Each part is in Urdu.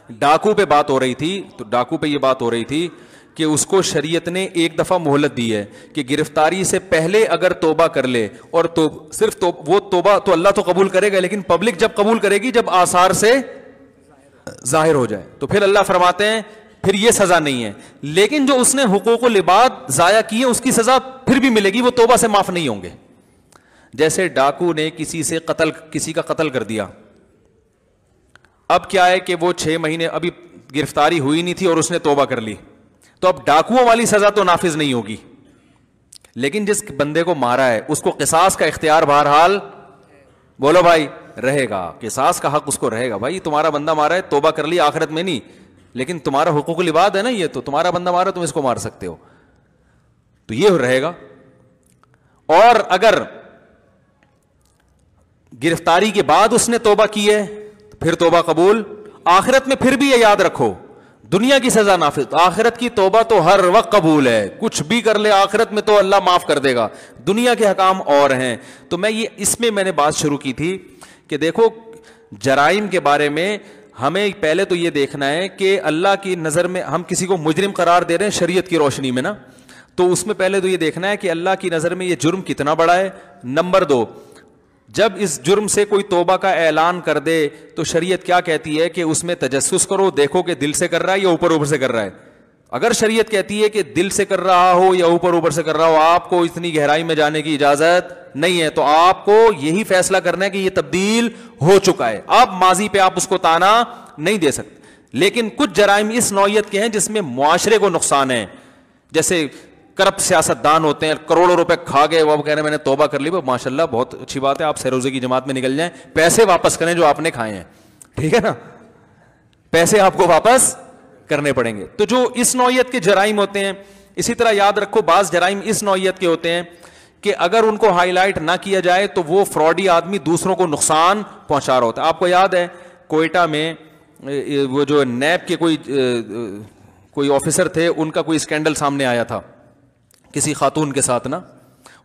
ڈاکو پہ بات ہو رہی تھی, تو ڈاکو پہ یہ بات ہو رہی تھی کہ اس کو شریعت نے ایک دفعہ مہلت دی ہے کہ گرفتاری سے پہلے اگر توبہ کر لے, اور تو صرف وہ توبہ تو اللہ تو قبول کرے گا, لیکن پبلک جب قبول کرے گی جب آثار سے ظاہر ہو جائے, تو پھر اللہ فرماتے ہیں پھر یہ سزا نہیں ہے. لیکن جو اس نے حقوق العباد ضائع کیے اس کی سزا پھر بھی ملے گی, وہ توبہ سے معاف نہیں ہوں گے. جیسے ڈاکو نے کسی کا قتل کر دیا, اب کیا ہے کہ وہ 6 مہینے ابھی گرفتاری ہوئی نہیں تھی اور اس نے توبہ کر لی, تو اب ڈاکوؤں والی سزا تو نافذ نہیں ہوگی. لیکن جس بندے کو مارا ہے اس کو قصاص کا اختیار بہرحال, بولو بھائی, رہے گا. قصاص کا حق اس کو رہے گا. بھائی تمہارا بندہ مارا ہے, توبہ کر لی آخرت میں نہیں, لیکن تمہارا حقوق العباد ہے نا, یہ تو تمہارا بندہ مارا, تم اس کو مار سکتے ہو, تو یہ رہے گا. اور اگر گرفتاری کے بعد اس نے توبہ کی ہے تو پھر توبہ قبول. آخرت میں پھر بھی یہ یاد رکھو, دنیا کی سزا نافذ, آخرت کی توبہ تو ہر وقت قبول ہے. کچھ بھی کر لے آخرت میں تو اللہ معاف کر دے گا. دنیا کے حکام اور ہیں. تو اس میں نے بات شروع کی تھی کہ دیکھو جرائم کے بارے میں ہمیں پہلے تو یہ دیکھنا ہے کہ اللہ کی نظر میں ہم کسی کو مجرم قرار دے رہے ہیں شریعت کی روشنی میں نا, تو اس میں پہلے تو یہ دیکھنا ہے کہ اللہ کی نظر میں یہ جرم کتنا بڑا ہے. نمبر 2, جب اس جرم سے کوئی توبہ کا اعلان کر دے تو شریعت کیا کہتی ہے کہ اس میں تجسس کرو, دیکھو کہ دل سے کر رہا ہے یا اوپر سے کر رہا ہے. اگر شریعت کہتی ہے کہ دل سے کر رہا ہو یا اوپر سے کر رہا ہو, آپ کو اتنی گہرائی میں جانے کی اجازت نہیں ہے, تو آپ کو یہی فیصلہ کرنا ہے کہ یہ تبدیل ہو چکا ہے. آپ ماضی پہ آپ اس کو تانا نہیں دے سکتے. لیکن کچھ جرائم اس نوعیت کے ہیں جس میں معاشرے کو نقصان ہے, جیسے کرپٹ سیاست دان ہوتے ہیں, کروڑوں روپے کھا گئے, وہ کہہ رہے ہیں میں نے توبہ کر لی, ماشاء اللہ بہت اچھی بات ہے, آپ سیروزے کی جماعت میں نکل جائیں, پیسے واپس کریں جو آپ نے کھائے ہیں, ٹھیک ہے نا, پیسے آپ کو واپس کرنے پڑیں گے. تو جو اس نوعیت کے جرائم ہوتے ہیں, اسی طرح یاد رکھو بعض جرائم اس نوعیت کے ہوتے ہیں کہ اگر ان کو ہائی لائٹ نہ کیا جائے تو وہ فراڈی آدمی دوسروں کو نقصان پہنچا رہا ہوتا ہے. آپ کو یاد ہے کوئٹہ میں وہ جو نیب کے کوئی آفیسر تھے, ان کا کوئی اسکینڈل سامنے آیا تھا کسی خاتون کے ساتھ نا,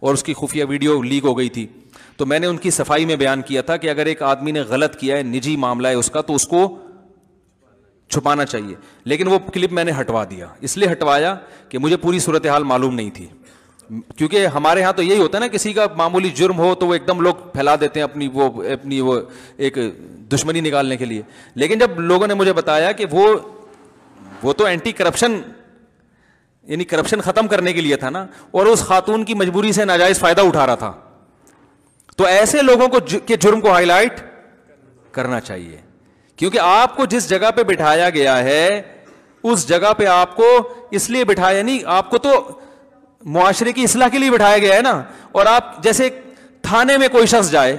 اور اس کی خفیہ ویڈیو لیک ہو گئی تھی. تو میں نے ان کی صفائی میں بیان کیا تھا کہ اگر ایک آدمی نے غلط کیا ہے, نجی معاملہ ہے اس کا, تو اس کو چھپانا چاہیے. لیکن وہ کلپ میں نے ہٹوا دیا, اس لیے ہٹوایا کہ مجھے پوری صورتحال معلوم نہیں تھی. کیونکہ ہمارے ہاں تو یہی ہوتا ہے نا, کسی کا معمولی جرم ہو تو وہ ایک دم لوگ پھیلا دیتے ہیں اپنی وہ ایک دشمنی نکالنے کے لیے. لیکن جب لوگوں نے مجھے بتایا کہ وہ تو اینٹی کرپشن یعنی کرپشن ختم کرنے کے لیے تھا نا, اور اس خاتون کی مجبوری سے ناجائز فائدہ اٹھا رہا تھا, تو ایسے لوگوں کو کے جرم کو ہائی لائٹ کرنا چاہیے. کیونکہ آپ کو جس جگہ پہ بٹھایا گیا ہے اس جگہ پہ آپ کو اس لیے بٹھایا نہیں, آپ کو تو معاشرے کی اصلاح کے لیے بٹھایا گیا ہے نا. اور آپ جیسے تھانے میں کوئی شخص جائے,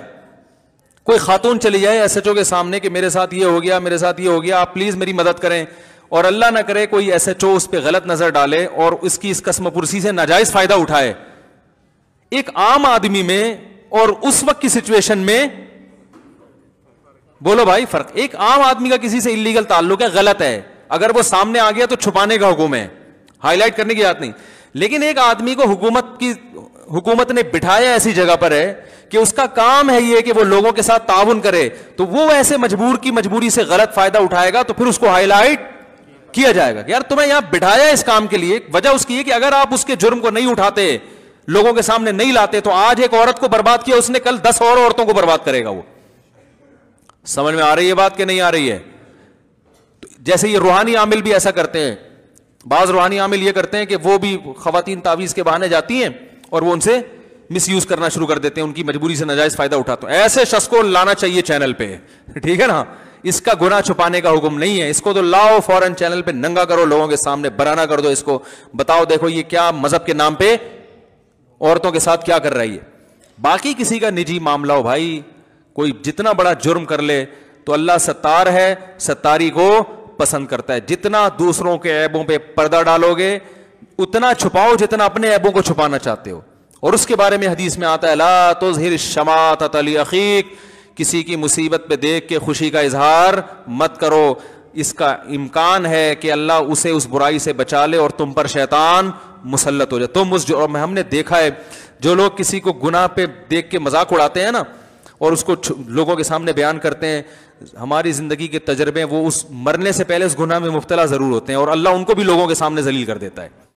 کوئی خاتون چلی جائے ایس ایچ او کے سامنے کہ میرے ساتھ یہ ہو گیا, میرے ساتھ یہ ہو گیا, آپ پلیز میری مدد کریں, اور اللہ نہ کرے کوئی ایس ایچ او اس پہ غلط نظر ڈالے اور اس کی اس قسم پرسی سے ناجائز فائدہ اٹھائے, ایک عام آدمی میں اور اس وقت کی سچویشن میں, بولو بھائی فرق. ایک عام آدمی کا کسی سے انلیگل تعلق ہے, غلط ہے, اگر وہ سامنے آ گیا تو چھپانے کا حکم ہے, ہائی لائٹ کرنے کی بات نہیں. لیکن ایک آدمی کو حکومت نے بٹھایا ایسی جگہ پر ہے کہ اس کا کام ہے یہ کہ وہ لوگوں کے ساتھ تعاون کرے, تو وہ ایسے مجبوری سے غلط فائدہ اٹھائے گا تو پھر اس کو ہائی لائٹ کیا جائے گا کہ یار تمہیں یہاں بٹھایا اس کام کے لیے. وجہ اس کی ہے کہ اگر آپ اس کے جرم کو نہیں اٹھاتے, لوگوں کے سامنے نہیں لاتے, تو آج ایک عورت کو برباد کیا اس نے, کل 10 اور عورتوں کو برباد کرے گا. وہ سمجھ میں آ رہی ہے بات کہ نہیں آ رہی ہے؟ جیسے یہ روحانی عامل بھی ایسا کرتے ہیں, بعض روحانی عامل یہ کرتے ہیں کہ وہ بھی خواتین تعویذ کے بہانے جاتی ہیں اور وہ ان سے مس یوز کرنا شروع کر دیتے ہیں, ان کی مجبوری سے ناجائز فائدہ اٹھاتے ہیں. ایسے شخص کو لانا چاہیے چینل پہ, ٹھیک ہے نا, اس کا گناہ چھپانے کا حکم نہیں ہے, اس کو تو لاؤ فوراً چینل پہ ننگا کرو, لوگوں کے سامنے برہنہ کر دو, اس کو بتاؤ دیکھو یہ کیا مذہب کے نام پہ عورتوں کے ساتھ کیا کر رہی ہے. باقی کسی کا نجی معاملہ ہو بھائی, کوئی جتنا بڑا جرم کر لے تو اللہ ستار ہے, ستاری کو پسند کرتا ہے. جتنا دوسروں کے عیبوں پہ پردہ ڈالو گے اتنا چھپاؤ جتنا اپنے عیبوں کو چھپانا چاہتے ہو. اور اس کے بارے میں حدیث میں آتا ہے لا تظہر الشماتۃ لاخیک, کسی کی مصیبت پہ دیکھ کے خوشی کا اظہار مت کرو, اس کا امکان ہے کہ اللہ اسے اس برائی سے بچا لے اور تم پر شیطان مسلط ہو جائے. تم اس جو ہم نے دیکھا ہے جو لوگ کسی کو گناہ پہ دیکھ کے مذاق اڑاتے ہیں نا اور اس کو لوگوں کے سامنے بیان کرتے ہیں, ہماری زندگی کے تجربے وہ اس مرنے سے پہلے اس گناہ میں مبتلا ضرور ہوتے ہیں، اور اللہ ان کو بھی لوگوں کے سامنے ذلیل کر دیتا ہے.